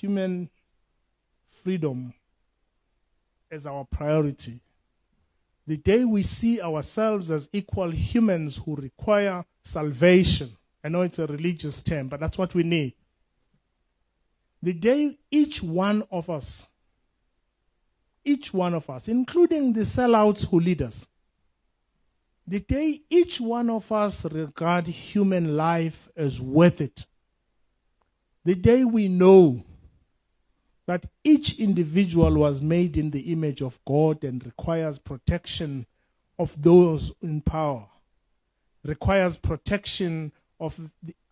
human freedom as our priority, the day we see ourselves as equal humans who require salvation, I know it's a religious term, but that's what we need. The day each one of us, including the sellouts who lead us, the day each one of us regard human life as worth it, the day we know that each individual was made in the image of God and requires protection of those in power, requires protection of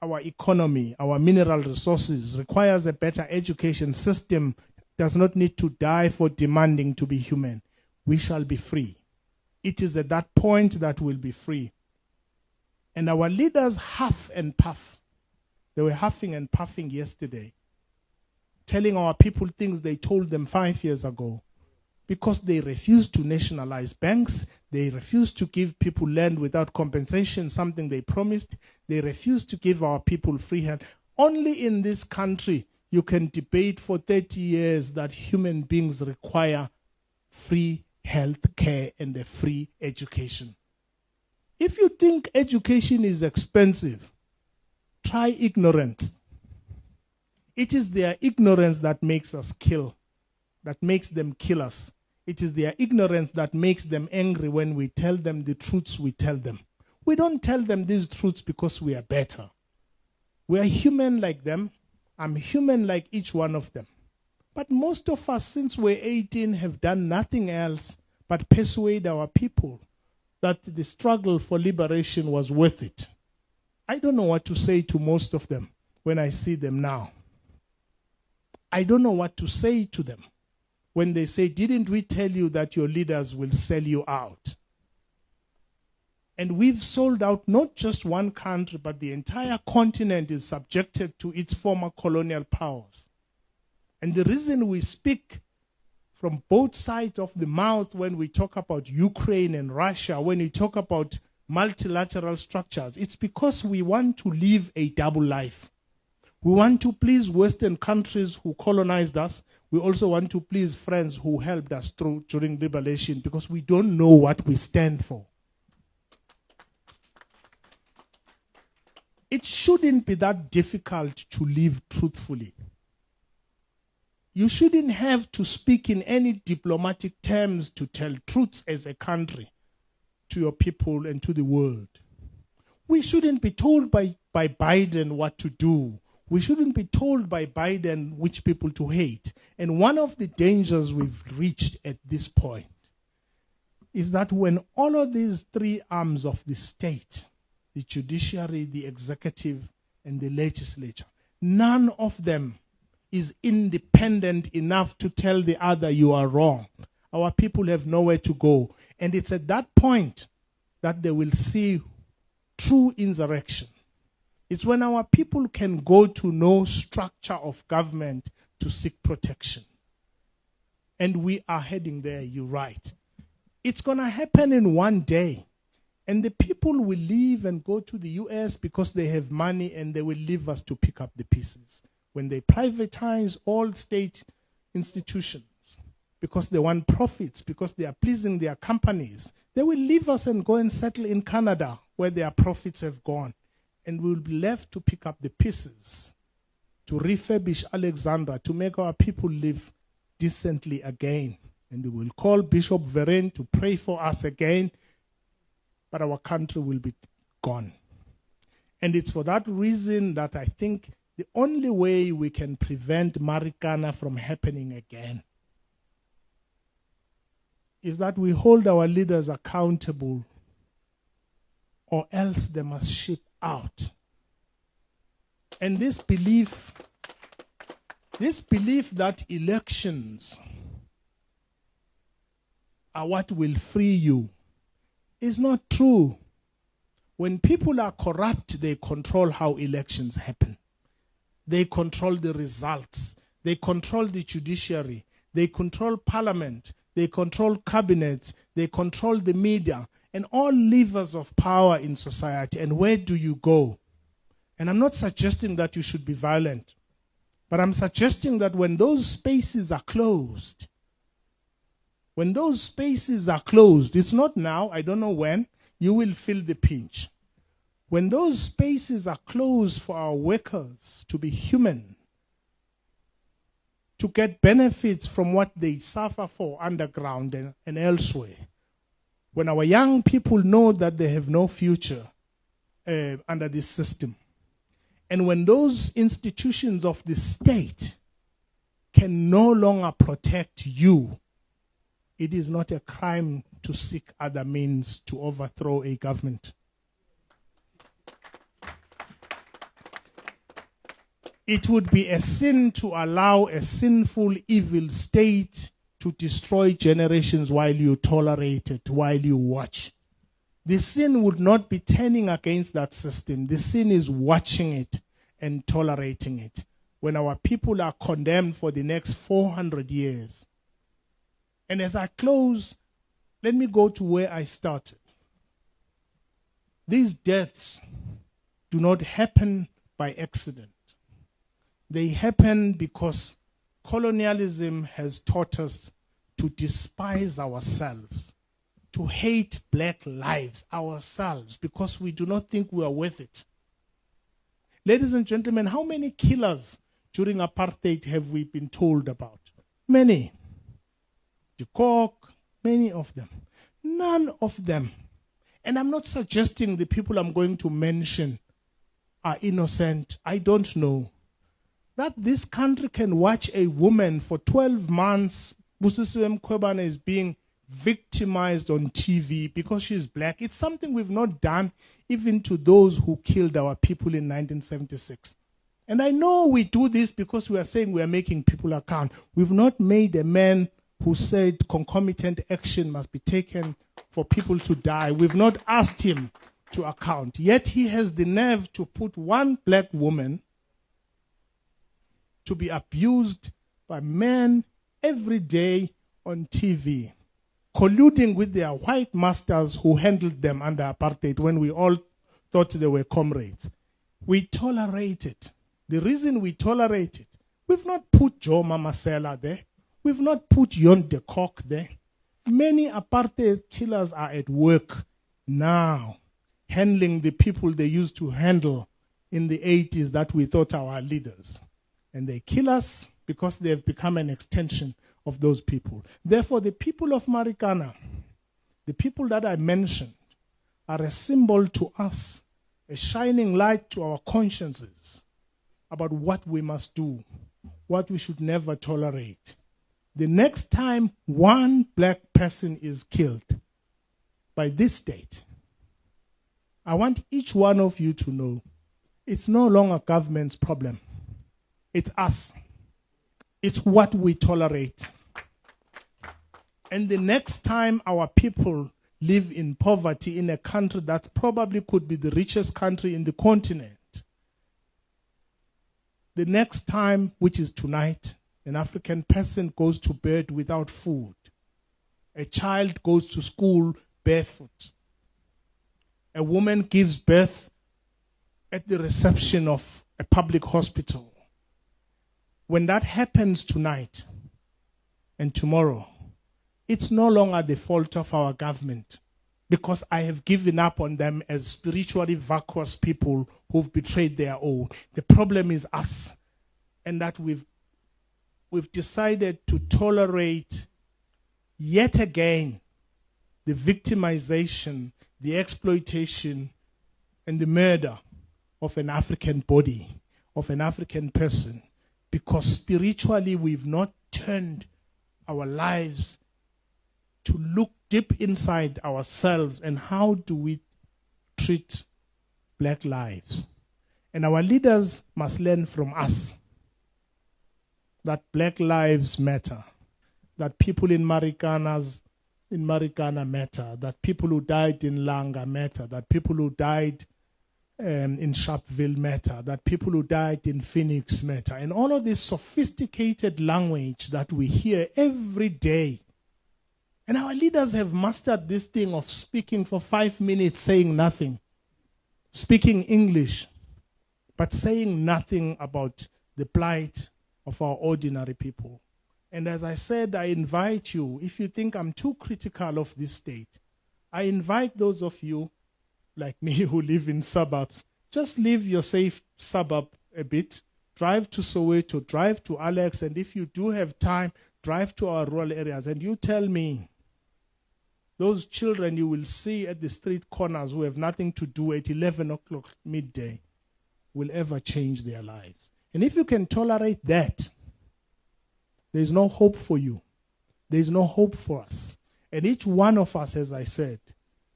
our economy, our mineral resources, requires a better education system, does not need to die for demanding to be human, we shall be free. It is at that point that we'll be free. And our leaders huff and puff. They were huffing and puffing yesterday, telling our people things they told them 5 years ago, because they refused to nationalize banks, they refused to give people land without compensation, something they promised, they refused to give our people free health. Only in this country you can debate for 30 years that human beings require free health care and a free education. If you think education is expensive, try ignorance. It is their ignorance that makes us kill, that makes them kill us. It is their ignorance that makes them angry when we tell them the truths we tell them. We don't tell them these truths because we are better. We are human like them. I'm human like each one of them. But most of us, since we're 18, have done nothing else but persuade our people that the struggle for liberation was worth it. I don't know what to say to most of them when I see them now. I don't know what to say to them when they say, didn't we tell you that your leaders will sell you out? And we've sold out not just one country, but the entire continent is subjected to its former colonial powers. And the reason we speak from both sides of the mouth when we talk about Ukraine and Russia, when we talk about multilateral structures, it's because we want to live a double life. We want to please Western countries who colonized us. We also want to please friends who helped us through during liberation, because we don't know what we stand for. It shouldn't be that difficult to live truthfully. You shouldn't have to speak in any diplomatic terms to tell truths as a country to your people and to the world. We shouldn't be told by Biden what to do. We shouldn't be told by Biden which people to hate. And one of the dangers we've reached at this point is that when all of these three arms of the state, the judiciary, the executive, and the legislature, none of them is independent enough to tell the other you are wrong. Our people have nowhere to go. And it's at that point that they will see true insurrection. It's when our people can go to no structure of government to seek protection. And we are heading there, you're right. It's going to happen in one day. And the people will leave and go to the US because they have money, and they will leave us to pick up the pieces. When they privatize all state institutions because they want profits, because they are pleasing their companies, they will leave us and go and settle in Canada where their profits have gone. And we will be left to pick up the pieces, to refurbish Alexandra, to make our people live decently again. And we will call Bishop Vereen to pray for us again, but our country will be gone. And it's for that reason that I think the only way we can prevent Marikana from happening again is that we hold our leaders accountable, or else they must ship out. And this belief that elections are what will free you is not true. When people are corrupt, they control how elections happen. They control the results. They control the judiciary. They control parliament. They control cabinet. They control the media and all levers of power in society. And where do you go? And I'm not suggesting that you should be violent. But I'm suggesting that when those spaces are closed, it's not now, I don't know when, you will feel the pinch. When those spaces are closed for our workers to be human, to get benefits from what they suffer for underground and elsewhere, when our young people know that they have no future under this system, and when those institutions of the state can no longer protect you, it is not a crime to seek other means to overthrow a government. It would be a sin to allow a sinful, evil state to destroy generations while you tolerate it, while you watch. The sin would not be turning against that system. The sin is watching it and tolerating it. When our people are condemned for the next 400 years. And as I close, let me go to where I started. These deaths do not happen by accident. They happen because colonialism has taught us to despise ourselves, to hate black lives ourselves, because we do not think we are worth it. Ladies and gentlemen, how many killers during apartheid have we been told about? Many. De Kock, many of them. None of them. And I'm not suggesting the people I'm going to mention are innocent. I don't know. That this country can watch a woman for 12 months, Busisiwe Mkhwebane is being victimized on TV because she's black. It's something we've not done even to those who killed our people in 1976. And I know we do this because we are saying we are making people account. We've not made a man who said concomitant action must be taken for people to die. We've not asked him to account. Yet he has the nerve to put one black woman to be abused by men every day on TV, colluding with their white masters who handled them under apartheid when we all thought they were comrades. We tolerate it. The reason we tolerate it, we've not put Joe Mamasela there. We've not put Jon de Kock there. Many apartheid killers are at work now, handling the people they used to handle in the 80s that we thought are our leaders. And they kill us because they have become an extension of those people. Therefore, the people of Marikana, the people that I mentioned, are a symbol to us, a shining light to our consciences about what we must do, what we should never tolerate. The next time one black person is killed by this state, I want each one of you to know it's no longer government's problem. It's us. It's what we tolerate. And the next time our people live in poverty in a country that probably could be the richest country in the continent, the next time, which is tonight, an African person goes to bed without food. A child goes to school barefoot. A woman gives birth at the reception of a public hospital. When that happens tonight and tomorrow, it's no longer the fault of our government, because I have given up on them as spiritually vacuous people who've betrayed their own. The problem is us, and that we've decided to tolerate yet again the victimization, the exploitation, and the murder of an African body, of an African person, because spiritually we've not turned our lives to look deep inside ourselves and how do we treat black lives. And our leaders must learn from us that black lives matter, that people in Marikana matter, that people who died in Langa matter, that people who died in Sharpeville matter, that people who died in Phoenix matter. And all of this sophisticated language that we hear every day. And our leaders have mastered this thing of speaking for 5 minutes, saying nothing, speaking English, but saying nothing about the plight of our ordinary people. And as I said, I invite you, if you think I'm too critical of this state, I invite those of you like me who live in suburbs, just leave your safe suburb a bit, drive to Soweto, drive to Alex, and if you do have time, drive to our rural areas, and you tell me those children you will see at the street corners who have nothing to do at 11 o'clock midday will ever change their lives. And if you can tolerate that, there's no hope for you. There's no hope for us. And each one of us, as I said,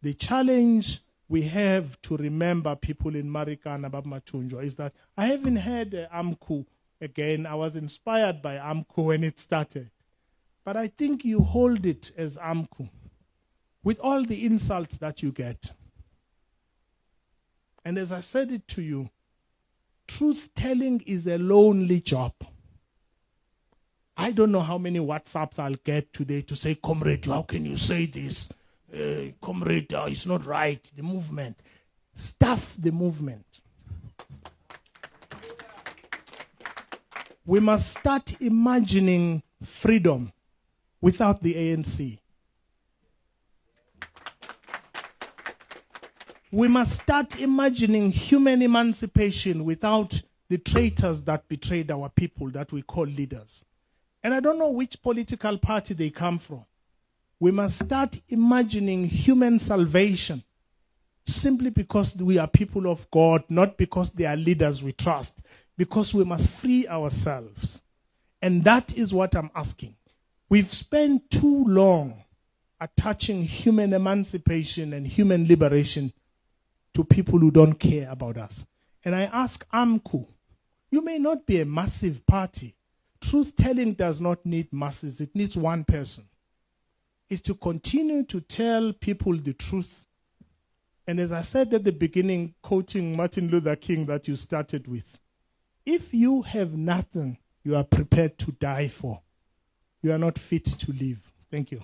the challenge we have to remember people in Marikana, Babmatunjwa, is that I haven't had AMCU again. I was inspired by AMCU when it started. But I think you hold it as AMCU with all the insults that you get. And as I said it to you, truth-telling is a lonely job. I don't know how many WhatsApps I'll get today to say, comrade, how can you say this? Comrade, it's not right, the movement. Stuff the movement. We must start imagining freedom without the ANC. We must start imagining human emancipation without the traitors that betrayed our people that we call leaders. And I don't know which political party they come from. We must start imagining human salvation simply because we are people of God, not because they are leaders we trust, because we must free ourselves. And that is what I'm asking. We've spent too long attaching human emancipation and human liberation to people who don't care about us. And I ask AMCU, you may not be a massive party. Truth-telling does not need masses. It needs one person. It's to continue to tell people the truth. And as I said at the beginning, quoting Martin Luther King that you started with, if you have nothing you are prepared to die for, you are not fit to live. Thank you.